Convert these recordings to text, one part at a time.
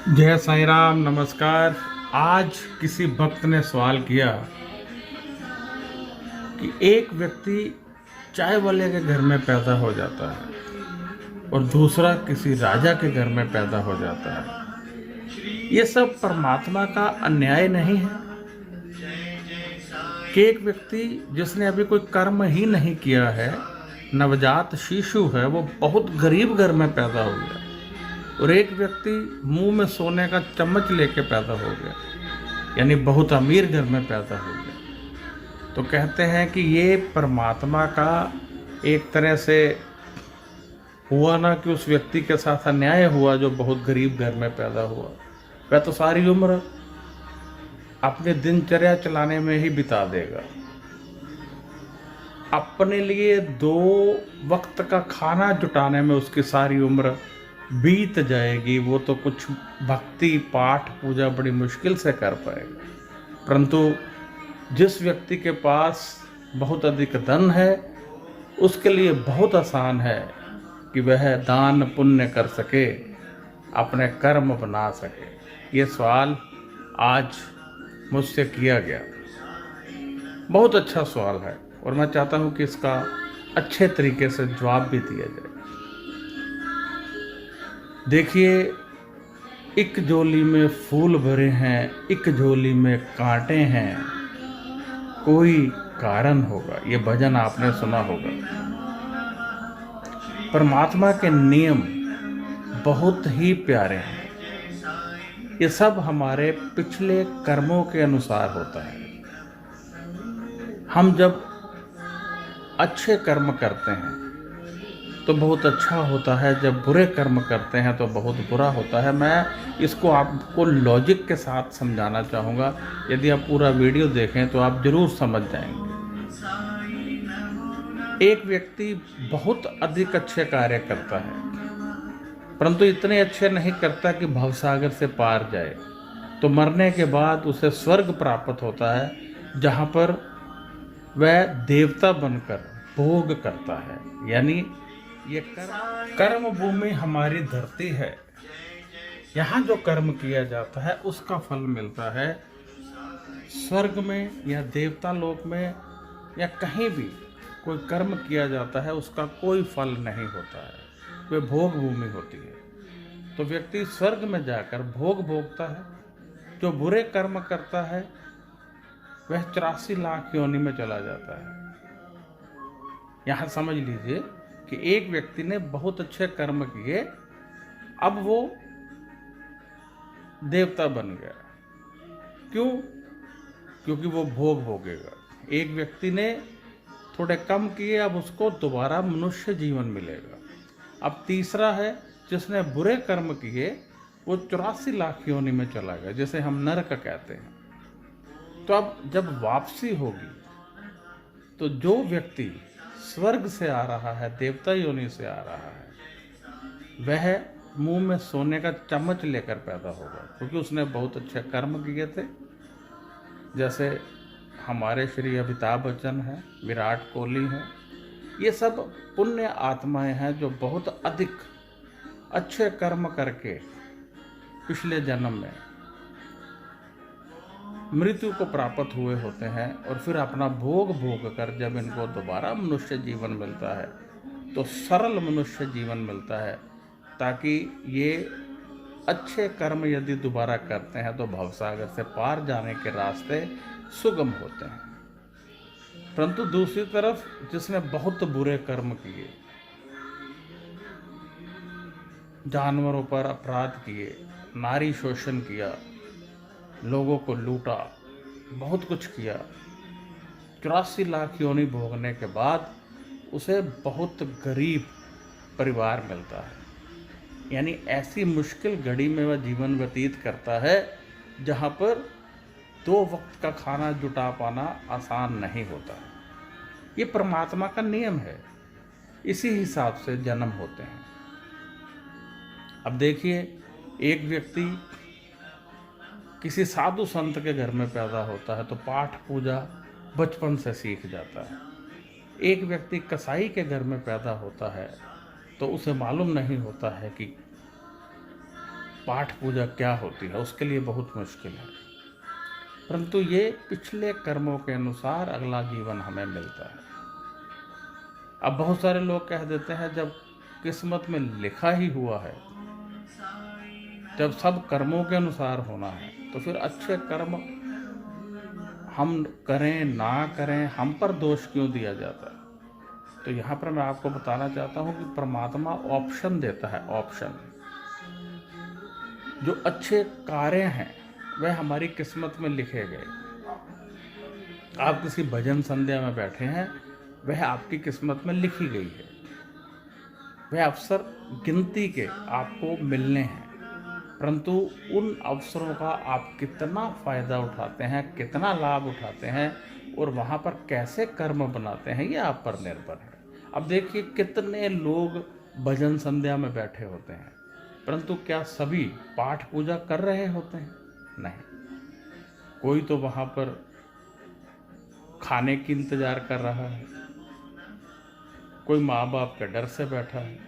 जय साईं राम। नमस्कार। आज किसी भक्त ने सवाल किया कि एक व्यक्ति चाय वाले के घर में पैदा हो जाता है और दूसरा किसी राजा के घर में पैदा हो जाता है। ये सब परमात्मा का अन्याय नहीं है कि एक व्यक्ति जिसने अभी कोई कर्म ही नहीं किया है, नवजात शिशु है, वो बहुत गरीब घर में पैदा हो गया और एक व्यक्ति मुंह में सोने का चम्मच लेके पैदा हो गया, यानी बहुत अमीर घर में पैदा हो गया। तो कहते हैं कि ये परमात्मा का एक तरह से हुआ ना कि उस व्यक्ति के साथ अन्याय हुआ जो बहुत गरीब घर में पैदा हुआ। वह तो सारी उम्र अपने दिनचर्या चलाने में ही बिता देगा, अपने लिए 2 वक्त का खाना जुटाने में उसकी सारी उम्र बीत जाएगी। वो तो कुछ भक्ति पाठ पूजा बड़ी मुश्किल से कर पाएगा। परंतु जिस व्यक्ति के पास बहुत अधिक धन है, उसके लिए बहुत आसान है कि वह दान पुण्य कर सके, अपने कर्म बना सके। ये सवाल आज मुझसे किया गया, बहुत अच्छा सवाल है और मैं चाहता हूँ कि इसका अच्छे तरीके से जवाब भी दिया जाए। देखिए, एक झोली में फूल भरे हैं, एक झोली में कांटे हैं, कोई कारण होगा। ये भजन आपने सुना होगा। परमात्मा के नियम बहुत ही प्यारे हैं। ये सब हमारे पिछले कर्मों के अनुसार होता है। हम जब अच्छे कर्म करते हैं तो बहुत अच्छा होता है, जब बुरे कर्म करते हैं तो बहुत बुरा होता है। मैं इसको आपको लॉजिक के साथ समझाना चाहूँगा। यदि आप पूरा वीडियो देखें तो आप जरूर समझ जाएंगे। एक व्यक्ति बहुत अधिक अच्छे कार्य करता है, परंतु इतने अच्छे नहीं करता कि भवसागर से पार जाए, तो मरने के बाद उसे स्वर्ग प्राप्त होता है, जहाँ पर वह देवता बनकर भोग करता है। यानी ये कर्म भूमि हमारी धरती है। यहाँ जो कर्म किया जाता है उसका फल मिलता है स्वर्ग में या देवता लोक में, या कहीं भी कोई कर्म किया जाता है उसका कोई फल नहीं होता है, वे भोग भूमि होती है। तो व्यक्ति स्वर्ग में जाकर भोग भोगता है। जो बुरे कर्म करता है वह 84 लाख योनि में चला जाता है। यहाँ समझ लीजिए कि एक व्यक्ति ने बहुत अच्छे कर्म किए, अब वो देवता बन गया। क्यों? क्योंकि वो भोग भोगेगा। एक व्यक्ति ने थोड़े कम किए, अब उसको दोबारा मनुष्य जीवन मिलेगा। अब तीसरा है जिसने बुरे कर्म किए, वो 84 लाख योनि में चला गया, जिसे हम नरक कहते हैं। तो अब जब वापसी होगी तो जो व्यक्ति स्वर्ग से आ रहा है, देवता योनि से आ रहा है, वह मुंह में सोने का चम्मच लेकर पैदा होगा, क्योंकि उसने बहुत अच्छे कर्म किए थे। जैसे हमारे श्री अमिताभ बच्चन हैं, विराट कोहली हैं, ये सब पुण्य आत्माएं हैं जो बहुत अधिक अच्छे कर्म करके पिछले जन्म में मृत्यु को प्राप्त हुए होते हैं, और फिर अपना भोग भोग कर जब इनको दोबारा मनुष्य जीवन मिलता है तो सरल मनुष्य जीवन मिलता है, ताकि ये अच्छे कर्म यदि दोबारा करते हैं तो भवसागर से पार जाने के रास्ते सुगम होते हैं। परंतु दूसरी तरफ जिसने बहुत बुरे कर्म किए, जानवरों पर अपराध किए, नारी शोषण किया, लोगों को लूटा, बहुत कुछ किया, 84 लाख योनि भोगने के बाद उसे बहुत गरीब परिवार मिलता है। यानी ऐसी मुश्किल घड़ी में वह जीवन व्यतीत करता है जहाँ पर 2 वक्त का खाना जुटा पाना आसान नहीं होता। ये परमात्मा का नियम है, इसी हिसाब से जन्म होते हैं। अब देखिए, एक व्यक्ति किसी साधु संत के घर में पैदा होता है तो पाठ पूजा बचपन से सीख जाता है। एक व्यक्ति कसाई के घर में पैदा होता है तो उसे मालूम नहीं होता है कि पाठ पूजा क्या होती है, उसके लिए बहुत मुश्किल है। परंतु ये पिछले कर्मों के अनुसार अगला जीवन हमें मिलता है। अब बहुत सारे लोग कह देते हैं जब किस्मत में लिखा ही हुआ है, जब सब कर्मों के अनुसार होना है, तो फिर अच्छे कर्म हम करें ना करें, हम पर दोष क्यों दिया जाता है। तो यहाँ पर मैं आपको बताना चाहता हूँ कि परमात्मा ऑप्शन देता है, ऑप्शन। जो अच्छे कार्य हैं वह हमारी किस्मत में लिखे गए। आप किसी भजन संध्या में बैठे हैं, वह आपकी किस्मत में लिखी गई है। वह अवसर गिनती के आपको मिलने हैं, परंतु उन अवसरों का आप कितना फ़ायदा उठाते हैं, कितना लाभ उठाते हैं और वहाँ पर कैसे कर्म बनाते हैं, ये आप पर निर्भर है। अब देखिए, कितने लोग भजन संध्या में बैठे होते हैं, परंतु क्या सभी पाठ पूजा कर रहे होते हैं? नहीं। कोई तो वहाँ पर खाने की इंतज़ार कर रहा है, कोई माँ बाप के डर से बैठा है,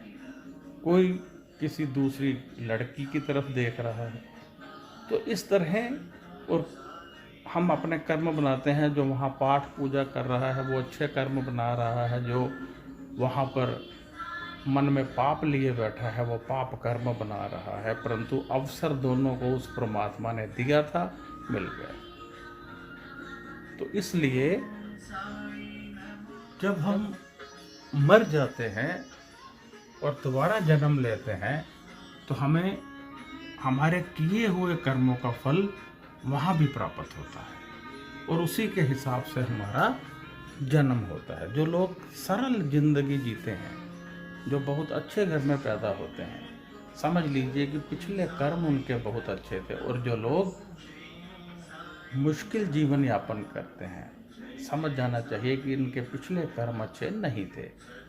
कोई किसी दूसरी लड़की की तरफ देख रहा है। तो इस तरह और हम अपने कर्म बनाते हैं। जो वहाँ पाठ पूजा कर रहा है वो अच्छे कर्म बना रहा है, जो वहाँ पर मन में पाप लिए बैठा है वो पाप कर्म बना रहा है। परंतु अवसर दोनों को उस परमात्मा ने दिया था, मिल गया। तो इसलिए जब हम मर जाते हैं और दोबारा जन्म लेते हैं तो हमें हमारे किए हुए कर्मों का फल वहाँ भी प्राप्त होता है और उसी के हिसाब से हमारा जन्म होता है। जो लोग सरल जिंदगी जीते हैं, जो बहुत अच्छे घर में पैदा होते हैं, समझ लीजिए कि पिछले कर्म उनके बहुत अच्छे थे। और जो लोग मुश्किल जीवन यापन करते हैं, समझ जाना चाहिए कि इनके पिछले कर्म अच्छे नहीं थे।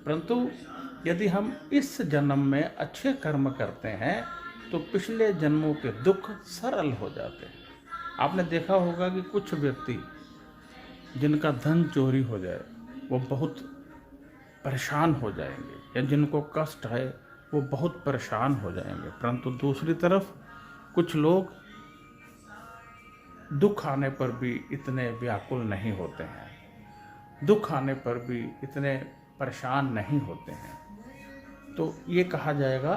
परंतु यदि हम इस जन्म में अच्छे कर्म करते हैं तो पिछले जन्मों के दुख सरल हो जाते हैं। आपने देखा होगा कि कुछ व्यक्ति जिनका धन चोरी हो जाए वो बहुत परेशान हो जाएंगे, या जिनको कष्ट है वो बहुत परेशान हो जाएंगे। परंतु दूसरी तरफ कुछ लोग दुख आने पर भी इतने व्याकुल नहीं होते हैं, दुख आने पर भी इतने परेशान नहीं होते हैं। तो ये कहा जाएगा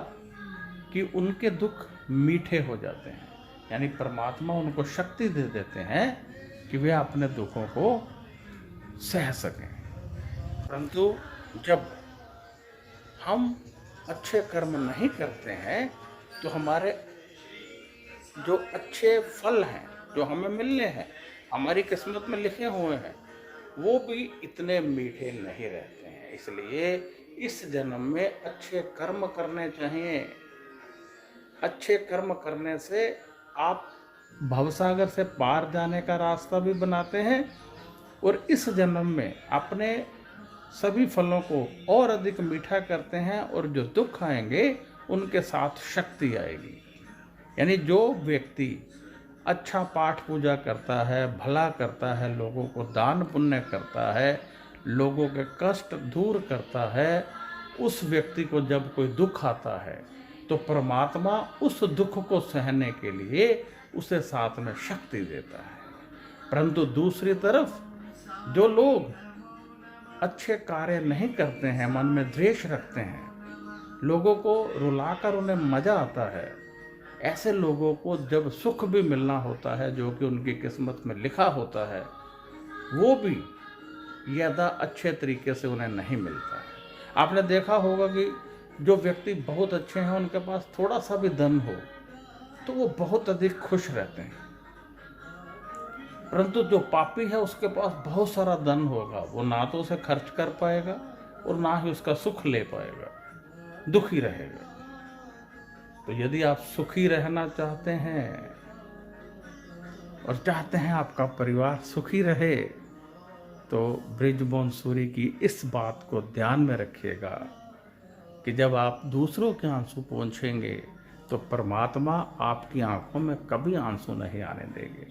कि उनके दुख मीठे हो जाते हैं, यानी परमात्मा उनको शक्ति दे देते हैं कि वे अपने दुखों को सह सकें। परंतु जब हम अच्छे कर्म नहीं करते हैं तो हमारे जो अच्छे फल हैं जो हमें मिलने हैं, हमारी किस्मत में लिखे हुए हैं, वो भी इतने मीठे नहीं रहते हैं। इसलिए इस जन्म में अच्छे कर्म करने चाहिए। अच्छे कर्म करने से आप भवसागर से पार जाने का रास्ता भी बनाते हैं और इस जन्म में अपने सभी फलों को और अधिक मीठा करते हैं, और जो दुख आएंगे उनके साथ शक्ति आएगी। यानी जो व्यक्ति अच्छा पाठ पूजा करता है, भला करता है, लोगों को दान पुण्य करता है, लोगों के कष्ट दूर करता है, उस व्यक्ति को जब कोई दुख आता है तो परमात्मा उस दुख को सहने के लिए उसे साथ में शक्ति देता है। परंतु दूसरी तरफ जो लोग अच्छे कार्य नहीं करते हैं, मन में द्वेष रखते हैं, लोगों को रुलाकर उन्हें मजा आता है, ऐसे लोगों को जब सुख भी मिलना होता है जो कि उनकी किस्मत में लिखा होता है, वो भी ज़्यादा अच्छे तरीके से उन्हें नहीं मिलता है। आपने देखा होगा कि जो व्यक्ति बहुत अच्छे हैं उनके पास थोड़ा सा भी धन हो तो वो बहुत अधिक खुश रहते हैं, परंतु जो पापी है उसके पास बहुत सारा धन होगा, वो ना तो उसे खर्च कर पाएगा और ना ही उसका सुख ले पाएगा। दुखी रहेगा। तो यदि आप सुखी रहना चाहते हैं और चाहते हैं आपका परिवार सुखी रहे, तो बृजमोहन सूरी की इस बात को ध्यान में रखिएगा कि जब आप दूसरों के आंसू पोंछेंगे तो परमात्मा आपकी आंखों में कभी आंसू नहीं आने देंगे।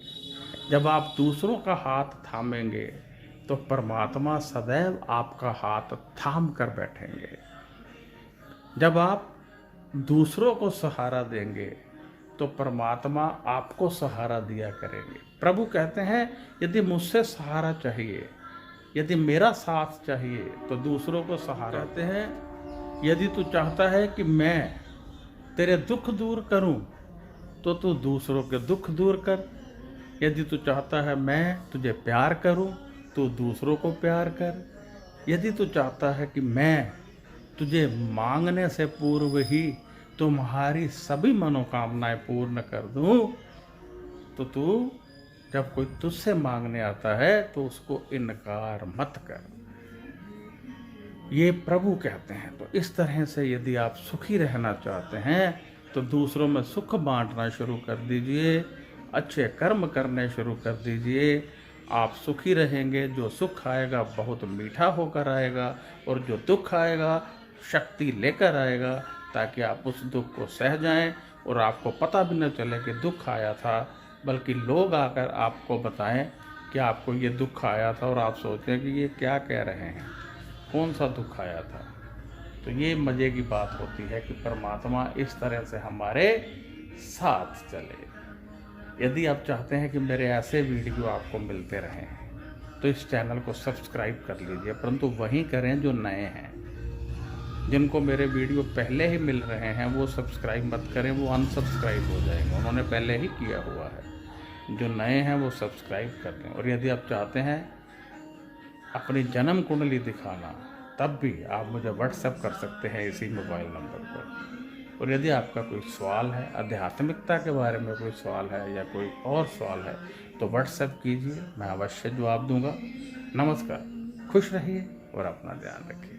जब आप दूसरों का हाथ थामेंगे तो परमात्मा सदैव आपका हाथ थाम कर बैठेंगे। जब आप दूसरों को सहारा देंगे तो परमात्मा आपको सहारा दिया करेंगे। प्रभु कहते हैं यदि मुझसे सहारा चाहिए, यदि मेरा साथ चाहिए तो दूसरों को सहारा देते हैं। यदि तू चाहता है कि मैं तेरे दुख दूर करूं तो तू दूसरों के दुख दूर कर। यदि तू चाहता है मैं तुझे प्यार करूं तो दूसरों को प्यार कर। यदि तू चाहता है कि मैं तुझे मांगने से पूर्व ही तुम्हारी सभी मनोकामनाएं पूर्ण कर दूं, तो तू जब कोई तुझसे मांगने आता है तो उसको इनकार मत कर। ये प्रभु कहते हैं। तो इस तरह से यदि आप सुखी रहना चाहते हैं तो दूसरों में सुख बांटना शुरू कर दीजिए, अच्छे कर्म करने शुरू कर दीजिए। आप सुखी रहेंगे। जो सुख आएगा बहुत मीठा होकर आएगा और जो दुख आएगा शक्ति लेकर आएगा, ताकि आप उस दुख को सह जाएं और आपको पता भी न चले कि दुख आया था, बल्कि लोग आकर आपको बताएं कि आपको ये दुख आया था और आप सोचें कि ये क्या कह रहे हैं, कौन सा दुख आया था। तो ये मज़े की बात होती है कि परमात्मा इस तरह से हमारे साथ चले। यदि आप चाहते हैं कि मेरे ऐसे वीडियो आपको मिलते रहें तो इस चैनल को सब्सक्राइब कर लीजिए, परंतु वही करें जो नए हैं। जिनको मेरे वीडियो पहले ही मिल रहे हैं वो सब्सक्राइब मत करें, वो अनसब्सक्राइब हो जाएंगे, उन्होंने पहले ही किया हुआ है। जो नए हैं वो सब्सक्राइब कर लें। और यदि आप चाहते हैं अपनी जन्म कुंडली दिखाना, तब भी आप मुझे व्हाट्सएप कर सकते हैं इसी मोबाइल नंबर पर। और यदि आपका कोई सवाल है, आध्यात्मिकता के बारे में कोई सवाल है या कोई और सवाल है, तो व्हाट्सएप कीजिए, मैं अवश्य जवाब दूंगा। नमस्कार, खुश रहिए और अपना ध्यान रखिए।